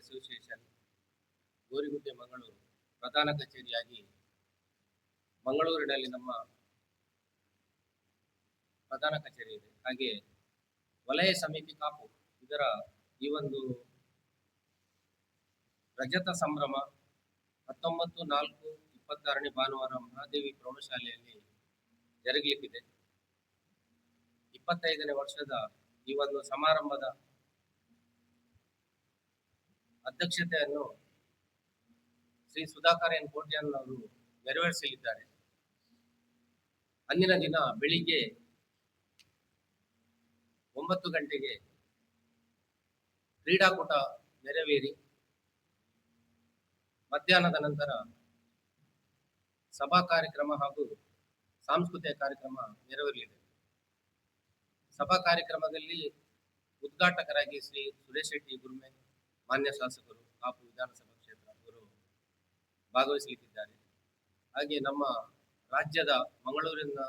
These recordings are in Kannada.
ಅಸೋಸಿಯೇಷನ್ ಗೋರಿಗುಡ್ಡೆ ಮಂಗಳೂರು ಪ್ರಧಾನ ಕಚೇರಿಯಾಗಿ ಮಂಗಳೂರಿನಲ್ಲಿ ನಮ್ಮ ಪ್ರಧಾನ ಕಚೇರಿ ಇದೆ. ಹಾಗೆ ವಲಯ ಸಮಿತಿ ಕಾಪು ಇದರ ಈ ಒಂದು ರಜತ ಸಂಭ್ರಮ 19/4/26ನೇ ಭಾನುವಾರ ಮಹಾದೇವಿ ಪ್ರೌಢಶಾಲೆಯಲ್ಲಿ ಜರುಗಲಿಕ್ಕಿದೆ. 25ನೇ ವರ್ಷದ ಈ ಒಂದು ಸಮಾರಂಭದ ಅಧ್ಯಕ್ಷತೆಯನ್ನು ಶ್ರೀ ಸುಧಾಕರ್ ಎನ್ ಕೋಟ್ಯಾನ್ ಅವರು ನೆರವೇರಿಸಲಿದ್ದಾರೆ. ಅಂದಿನ ದಿನ ಬೆಳಿಗ್ಗೆ 9 ಗಂಟೆಗೆ ಕ್ರೀಡಾಕೂಟ ನೆರವೇರಿ ಮಧ್ಯಾಹ್ನದ ನಂತರ ಸಭಾ ಕಾರ್ಯಕ್ರಮ ಹಾಗೂ ಸಾಂಸ್ಕೃತಿಕ ಕಾರ್ಯಕ್ರಮ ನೆರವೇರಲಿದೆ. ಸಭಾ ಕಾರ್ಯಕ್ರಮದಲ್ಲಿ ಉದ್ಘಾಟಕರಾಗಿ ಶ್ರೀ ಸುರೇಶ್ ಶೆಟ್ಟಿ ಗುರ್ಮೆ ಮಾನ್ಯ ಶಾಸಕರು ಕಾಪು ವಿಧಾನಸಭಾ ಕ್ಷೇತ್ರ ಅವರು ಭಾಗವಹಿಸಲಿದ್ದಾರೆ. ಹಾಗೆ ನಮ್ಮ ರಾಜ್ಯದ ಮಂಗಳೂರಿನ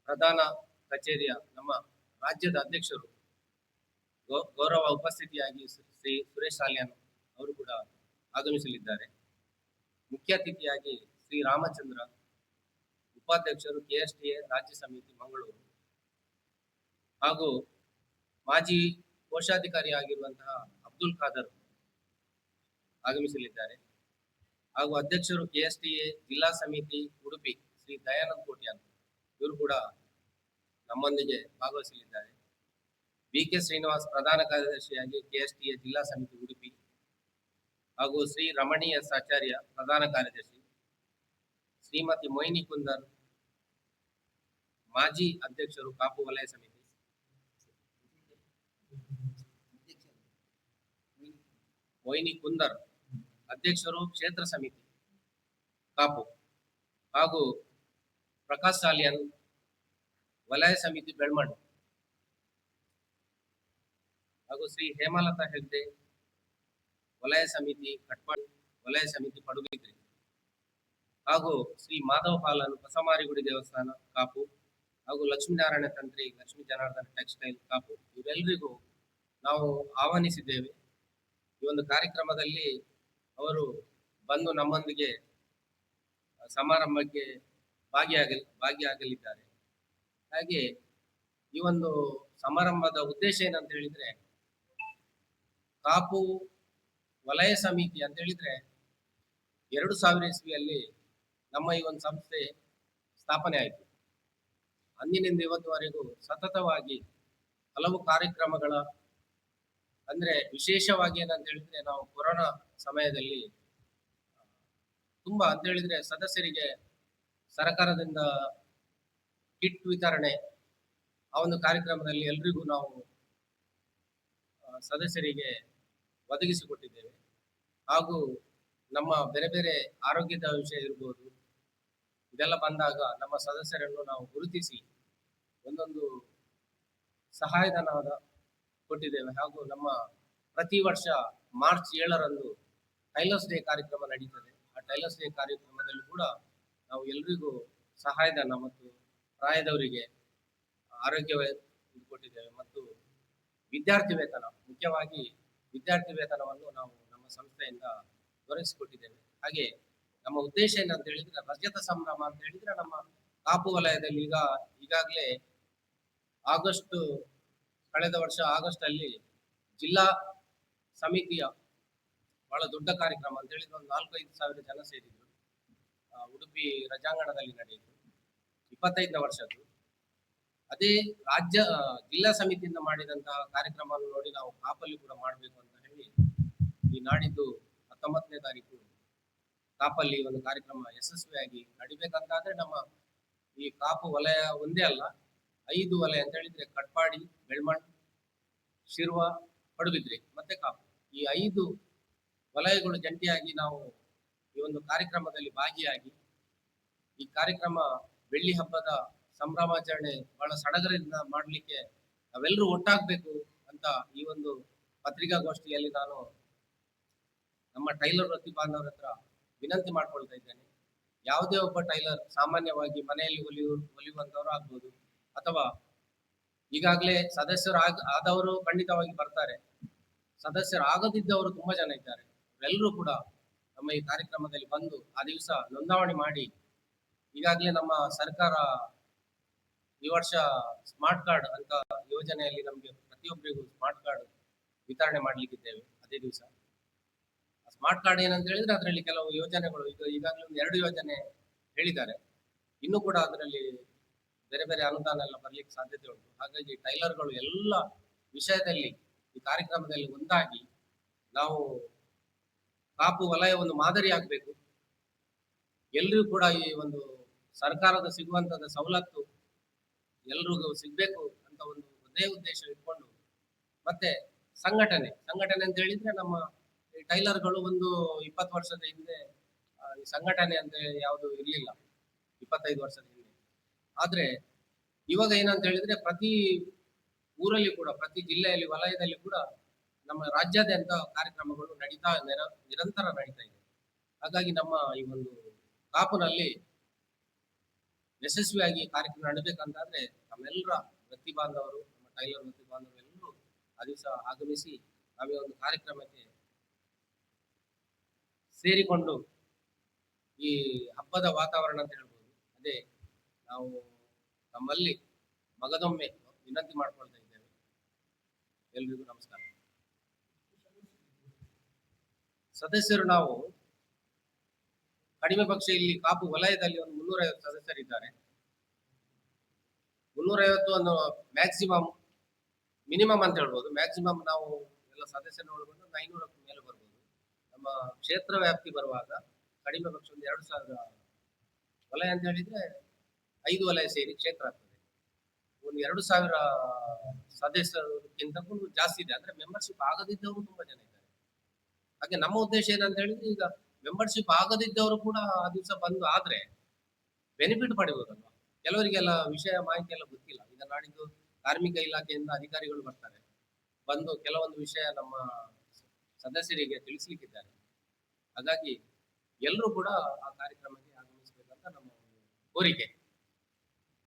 ಪ್ರಧಾನ ಕಚೇರಿಯ ನಮ್ಮ ರಾಜ್ಯದ ಅಧ್ಯಕ್ಷರು ಗೌರವ ಉಪಸ್ಥಿತಿಯಾಗಿ ಶ್ರೀ ಸುರೇಶ್ ಸಾಲ್ಯಾನ್ ಅವರು ಕೂಡ ಆಗಮಿಸಲಿದ್ದಾರೆ. ಮುಖ್ಯ ಅತಿಥಿಯಾಗಿ ಶ್ರೀ ರಾಮಚಂದ್ರ, ಉಪಾಧ್ಯಕ್ಷರು KSTA ರಾಜ್ಯ ಸಮಿತಿ ಮಂಗಳೂರು ಹಾಗೂ ಮಾಜಿ ಕೋಶಾಧಿಕಾರಿ ಆಗಿರುವಂತಹ ಅಬ್ದುಲ್ ಖಾದರ್ ಆಗಮಿಸಲಿದ್ದಾರೆ. ಹಾಗೂ ಅಧ್ಯಕ್ಷರು KSTA ಜಿಲ್ಲಾ ಸಮಿತಿ ಉಡುಪಿ ಶ್ರೀ ದಯಾನಂದ್ ಕೋಟ್ಯಾನ್ ಇವರು ಕೂಡ ನಮ್ಮೊಂದಿಗೆ ಭಾಗವಹಿಸಲಿದ್ದಾರೆ. BK ಶ್ರೀನಿವಾಸ್ ಪ್ರಧಾನ ಕಾರ್ಯದರ್ಶಿಯಾಗಿ KSTA ಜಿಲ್ಲಾ ಸಮಿತಿ ಉಡುಪಿ ಹಾಗೂ ಶ್ರೀ ರಮಣಿ S ಆಚಾರ್ಯ ಪ್ರಧಾನ ಕಾರ್ಯದರ್ಶಿ, ಶ್ರೀಮತಿ ಮೊಯ್ನಿ ಕುಂದರ್ ಮಾಜಿ ಅಧ್ಯಕ್ಷರು ಕಾಪು ವಲಯ ಸಮಿತಿ, ಮೊಯ್ನಿ ಕುಂದರ್ ಅಧ್ಯಕ್ಷರು ಕ್ಷೇತ್ರ ಸಮಿತಿ ಕಾಪು ಹಾಗೂ ಪ್ರಕಾಶ್ ಸಾಲಿಯನ್ ವಲಯ ಸಮಿತಿ ಬೆಳ್ಮಣ್ ಹಾಗೂ ಶ್ರೀ ಹೇಮಲತಾ ಹೆಗ್ಡೆ ವಲಯ ಸಮಿತಿ ಕಟ್ಪಾಡಿ ವಲಯ ಸಮಿತಿ ಪಡುಬಿದ್ರಿ ಹಾಗೂ ಶ್ರೀ ಮಾಧವ್ ಪಾಲನ್ ಹೊಸಮಾರಿಗುಡಿ ದೇವಸ್ಥಾನ ಕಾಪು ಹಾಗೂ ಲಕ್ಷ್ಮೀನಾರಾಯಣ ತಂತ್ರಿ ಲಕ್ಷ್ಮೀ ಜನಾರ್ದನ ಟೆಕ್ಸ್ಟೈಲ್ ಕಾಪು ಇವರೆಲ್ಲರಿಗೂ ನಾವು ಆಹ್ವಾನಿಸಿದ್ದೇವೆ. ಈ ಒಂದು ಕಾರ್ಯಕ್ರಮದಲ್ಲಿ ಅವರು ಬಂದು ನಮ್ಮೊಂದಿಗೆ ಸಮಾರಂಭಕ್ಕೆ ಭಾಗಿಯಾಗಲಿದ್ದಾರೆ. ಹಾಗೆ ಈ ಒಂದು ಸಮಾರಂಭದ ಉದ್ದೇಶ ಏನಂತ ಹೇಳಿದ್ರೆ, ಕಾಪು ವಲಯ ಸಮಿತಿ ಅಂತ ಹೇಳಿದ್ರೆ 2000 ಇಸ್ವಿಯಲ್ಲಿ ನಮ್ಮ ಈ ಒಂದು ಸಂಸ್ಥೆ ಸ್ಥಾಪನೆ ಆಯಿತು. ಅಂದಿನಿಂದ ಇವತ್ತುವರೆಗೂ ಸತತವಾಗಿ ಹಲವು ಕಾರ್ಯಕ್ರಮಗಳ ಅಂದ್ರೆ ವಿಶೇಷವಾಗಿ ಏನಂತ ಹೇಳಿದ್ರೆ, ನಾವು ಕೊರೋನಾ ಸಮಯದಲ್ಲಿ ತುಂಬಾ ಅಂತ ಹೇಳಿದ್ರೆ ಸದಸ್ಯರಿಗೆ ಸರ್ಕಾರದಿಂದ ಕಿಟ್ ವಿತರಣೆ ಆ ಒಂದು ಕಾರ್ಯಕ್ರಮದಲ್ಲಿ ಎಲ್ರಿಗೂ ನಾವು ಸದಸ್ಯರಿಗೆ ಒದಗಿಸಿಕೊಟ್ಟಿದ್ದೇವೆ. ಹಾಗೂ ನಮ್ಮ ಬೇರೆ ಬೇರೆ ಆರೋಗ್ಯದ ವಿಷಯ ಇರ್ಬೋದು, ಇದೆಲ್ಲ ಬಂದಾಗ ನಮ್ಮ ಸದಸ್ಯರನ್ನು ನಾವು ಗುರುತಿಸಿ ಒಂದೊಂದು ಸಹಾಯಧನವಾದ ಕೊಟ್ಟಿದ್ದೇವೆ. ಹಾಗೂ ನಮ್ಮ ಪ್ರತಿ ವರ್ಷ ಮಾರ್ಚ್ 7ರಂದು ಟೈಲರ್ಸ್ ಡೇ ಕಾರ್ಯಕ್ರಮ ನಡೀತದೆ. ಆ ಟೈಲರ್ಸ್ ಡೇ ಕಾರ್ಯಕ್ರಮದಲ್ಲಿ ಕೂಡ ನಾವು ಎಲ್ರಿಗೂ ಸಹಾಯಧನ ಮತ್ತು ಪ್ರಾಯದವರಿಗೆ ಆರೋಗ್ಯ ಕೊಟ್ಟಿದ್ದೇವೆ. ಮತ್ತು ವಿದ್ಯಾರ್ಥಿ ವೇತನ, ಮುಖ್ಯವಾಗಿ ವಿದ್ಯಾರ್ಥಿ ವೇತನವನ್ನು ನಾವು ನಮ್ಮ ಸಂಸ್ಥೆಯಿಂದ ದೊರಕಿಸಿಕೊಟ್ಟಿದ್ದೇವೆ. ಹಾಗೆ ನಮ್ಮ ಉದ್ದೇಶ ಏನಂತ ಹೇಳಿದ್ರೆ, ರಜತ ಸಂಭ್ರಮ ಅಂತ ಹೇಳಿದ್ರೆ ನಮ್ಮ ಕಾಪು ವಲಯದಲ್ಲಿ ಈಗಾಗಲೇ ಕಳೆದ ವರ್ಷ ಆಗಸ್ಟ್ ಅಲ್ಲಿ ಜಿಲ್ಲಾ ಸಮಿತಿಯ ಬಹಳ ದೊಡ್ಡ ಕಾರ್ಯಕ್ರಮ ಅಂತ ಹೇಳಿದ್ರೆ ಒಂದು 4-5 ಸಾವಿರ ಜನ ಸೇರಿದ್ರು. ಉಡುಪಿ ರಜಾಂಗಣದಲ್ಲಿ ನಡೆಯಿತು. 25ನೇ ವರ್ಷದ್ದು. ಅದೇ ಜಿಲ್ಲಾ ಸಮಿತಿಯಿಂದ ಮಾಡಿದಂತಹ ಕಾರ್ಯಕ್ರಮವನ್ನು ನೋಡಿ ನಾವು ಕಾಪಲ್ಲಿ ಕೂಡ ಮಾಡಬೇಕು ಅಂತ ಹೇಳಿ ಈ ನಾಡಿದ್ದು 19ನೇ ತಾರೀಕು ಕಾಪಲ್ಲಿ ಒಂದು ಕಾರ್ಯಕ್ರಮ ಯಶಸ್ವಿಯಾಗಿ ನಡಿಬೇಕಂತಾದ್ರೆ ನಮ್ಮ ಈ ಕಾಪು ವಲಯ ಒಂದೇ ಅಲ್ಲ, 5 ವಲಯ ಅಂತ ಹೇಳಿದ್ರೆ ಕಟ್ಪಾಡಿ, ಬೆಳ್ಮಣ್, ಶಿರ್ವ, ಪಡುಬಿದ್ರಿ ಮತ್ತೆ ಕಾಪು, ಈ 5 ವಲಯಗಳು ಜಂಟಿಯಾಗಿ ನಾವು ಈ ಒಂದು ಕಾರ್ಯಕ್ರಮದಲ್ಲಿ ಭಾಗಿಯಾಗಿ ಈ ಕಾರ್ಯಕ್ರಮ ಬೆಳ್ಳಿ ಹಬ್ಬದ ಸಂಭ್ರಮಾಚರಣೆ ಬಹಳ ಸಡಗರದಿಂದ ಮಾಡಲಿಕ್ಕೆ ನಾವೆಲ್ಲರೂ ಒಟ್ಟಾಗಬೇಕು ಅಂತ ಈ ಒಂದು ಪತ್ರಿಕಾಗೋಷ್ಠಿಯಲ್ಲಿ ನಾನು ನಮ್ಮ ಟೈಲರ್ ವೃತ್ತಿ ಬಾಂಧವರ ಹತ್ರ ವಿನಂತಿ ಮಾಡ್ಕೊಳ್ತಾ ಇದ್ದೇನೆ. ಯಾವುದೇ ಒಬ್ಬ ಟೈಲರ್ ಸಾಮಾನ್ಯವಾಗಿ ಮನೆಯಲ್ಲಿ ಹೊಲಿಯುವಂತವರು ಆಗ್ಬೋದು, ಅಥವಾ ಈಗಾಗಲೇ ಸದಸ್ಯರು ಆದವರು ಖಂಡಿತವಾಗಿ ಬರ್ತಾರೆ. ಸದಸ್ಯರಾಗದಿದ್ದವರು ತುಂಬಾ ಜನ ಇದ್ದಾರೆ. ಎಲ್ಲರೂ ಕೂಡ ನಮ್ಮ ಈ ಕಾರ್ಯಕ್ರಮದಲ್ಲಿ ಬಂದು ಆ ದಿವಸ ನೋಂದಣಿ ಮಾಡಿ, ಈಗಾಗಲೇ ನಮ್ಮ ಸರ್ಕಾರ ಈ ವರ್ಷ ಸ್ಮಾರ್ಟ್ ಕಾರ್ಡ್ ಅಂತ ಯೋಜನೆಯಲ್ಲಿ ನಮಗೆ ಪ್ರತಿಯೊಬ್ಬರಿಗೂ ಸ್ಮಾರ್ಟ್ ಕಾರ್ಡ್ ವಿತರಣೆ ಮಾಡಲಿಕ್ಕಿದ್ದೇವೆ ಅದೇ ದಿವಸ. ಸ್ಮಾರ್ಟ್ ಕಾರ್ಡ್ ಏನಂತ ಹೇಳಿದ್ರೆ ಅದರಲ್ಲಿ ಕೆಲವು ಯೋಜನೆಗಳು ಈಗಾಗಲೇ ಒಂದು 2 ಯೋಜನೆ ಹೇಳಿದ್ದಾರೆ. ಇನ್ನೂ ಕೂಡ ಅದರಲ್ಲಿ ಬೇರೆ ಬೇರೆ ಅನುದಾನ ಎಲ್ಲ ಬರ್ಲಿಕ್ಕೆ ಸಾಧ್ಯತೆ ಉಂಟು. ಹಾಗಾಗಿ ಟೈಲರ್ಗಳು ಎಲ್ಲ ವಿಷಯದಲ್ಲಿ ಈ ಕಾರ್ಯಕ್ರಮದಲ್ಲಿ ಒಂದಾಗಿ ನಾವು ಕಾಪು ವಲಯ ಒಂದು ಮಾದರಿ ಆಗಬೇಕು. ಎಲ್ರಿಗೂ ಕೂಡ ಈ ಒಂದು ಸರ್ಕಾರದ ಸಿಗುವಂತದ ಸವಲತ್ತು ಎಲ್ರಿಗೂ ಸಿಗ್ಬೇಕು ಅಂತ ಒಂದು ಒಂದೇ ಉದ್ದೇಶ ಇಟ್ಕೊಂಡು, ಮತ್ತೆ ಸಂಘಟನೆ ಅಂತ ಹೇಳಿದ್ರೆ ನಮ್ಮ ಈ ಟೈಲರ್ಗಳು ಒಂದು 20 ವರ್ಷದ ಹಿಂದೆ ಈ ಸಂಘಟನೆ ಅಂತ ಯಾವುದು ಇರಲಿಲ್ಲ, 25 ವರ್ಷದ ಹಿಂದೆ. ಆದ್ರೆ ಇವಾಗ ಏನಂತ ಹೇಳಿದ್ರೆ ಪ್ರತಿ ಊರಲ್ಲಿ ಕೂಡ, ಪ್ರತಿ ಜಿಲ್ಲೆಯಲ್ಲಿ, ವಲಯದಲ್ಲಿ ಕೂಡ ನಮ್ಮ ರಾಜ್ಯಾದ್ಯಂತ ಕಾರ್ಯಕ್ರಮಗಳು ನಿರಂತರ ನಡೀತಾ ಇದೆ. ಹಾಗಾಗಿ ನಮ್ಮ ಈ ಒಂದು ಕಾಪುನಲ್ಲಿ ಯಶಸ್ವಿಯಾಗಿ ಕಾರ್ಯಕ್ರಮ ನಡೀಬೇಕಂತಾದ್ರೆ ನಮ್ಮೆಲ್ಲರ ವೃತ್ತಿ ಬಾಂಧವರು, ನಮ್ಮ ಟೈಲರ್ ವೃತ್ತಿ ಬಾಂಧವರು ಎಲ್ಲರೂ ಆ ದಿವಸ ಆಗಮಿಸಿ ನಾವೇ ಒಂದು ಕಾರ್ಯಕ್ರಮಕ್ಕೆ ಸೇರಿಕೊಂಡು ಈ ಹಬ್ಬದ ವಾತಾವರಣ ಅಂತ ಹೇಳ್ಬೋದು. ಅದೇ ನಾವು ನಮ್ಮಲ್ಲಿ ಮಗದೊಮ್ಮೆ ವಿನಂತಿ ಮಾಡ್ಕೊಳ್ತಾ ಇದ್ದೇವೆ. ಎಲ್ರಿಗೂ ನಮಸ್ಕಾರ. ಸದಸ್ಯರು ನಾವು ಕಡಿಮೆ ಪಕ್ಷ ಇಲ್ಲಿ ಕಾಪು ವಲಯದಲ್ಲಿ ಒಂದು 350 ಸದಸ್ಯರಿದ್ದಾರೆ. 350 ಒಂದು ಮ್ಯಾಕ್ಸಿಮಮ್, ಮಿನಿಮಮ್ ಅಂತ ಹೇಳ್ಬೋದು. ಮ್ಯಾಕ್ಸಿಮಮ್ ನಾವು ಎಲ್ಲ ಸದಸ್ಯರನ್ನು ಒಳಗೊಂಡು 500 ಮೇಲೆ ಬರ್ಬೋದು. ನಮ್ಮ ಕ್ಷೇತ್ರ ವ್ಯಾಪ್ತಿ ಬರುವಾಗ ಕಡಿಮೆ ಪಕ್ಷ ಒಂದು 2000 ವಲಯ ಅಂತ ಹೇಳಿದ್ರೆ 5 ವಲಯ ಸೇರಿ ಕ್ಷೇತ್ರ ಆಗ್ತದೆ. ಒಂದು 2000 ಸದಸ್ಯರಿಗಿಂತ ಜಾಸ್ತಿ ಇದೆ. ಅಂದ್ರೆ ಮೆಂಬರ್ಶಿಪ್ ಆಗದಿದ್ದವರು ತುಂಬಾ ಜನ ಇದ್ದಾರೆ. ಹಾಗೆ ನಮ್ಮ ಉದ್ದೇಶ ಏನಂತ ಹೇಳಿದ್ರೆ, ಈಗ ಮೆಂಬರ್ಶಿಪ್ ಆಗದಿದ್ದವರು ಕೂಡ ಆ ದಿವಸ ಬಂದು ಆದ್ರೆ ಬೆನಿಫಿಟ್ ಪಡಿಬಹುದಲ್ವಾ. ಕೆಲವರಿಗೆಲ್ಲ ವಿಷಯ ಮಾಹಿತಿ ಎಲ್ಲ ಗೊತ್ತಿಲ್ಲ. ಈಗ ನಾಡಿದ್ದು ಕಾರ್ಮಿಕ ಇಲಾಖೆಯಿಂದ ಅಧಿಕಾರಿಗಳು ಬರ್ತಾರೆ, ಬಂದು ಕೆಲವೊಂದು ವಿಷಯ ನಮ್ಮ ಸದಸ್ಯರಿಗೆ ತಿಳಿಸ್ಲಿಕ್ಕಿದ್ದಾರೆ. ಹಾಗಾಗಿ ಎಲ್ಲರೂ ಕೂಡ ಆ ಕಾರ್ಯಕ್ರಮಕ್ಕೆ ಆಗಮಿಸಬೇಕಂತ ನಮ್ಮ ಕೋರಿಕೆ.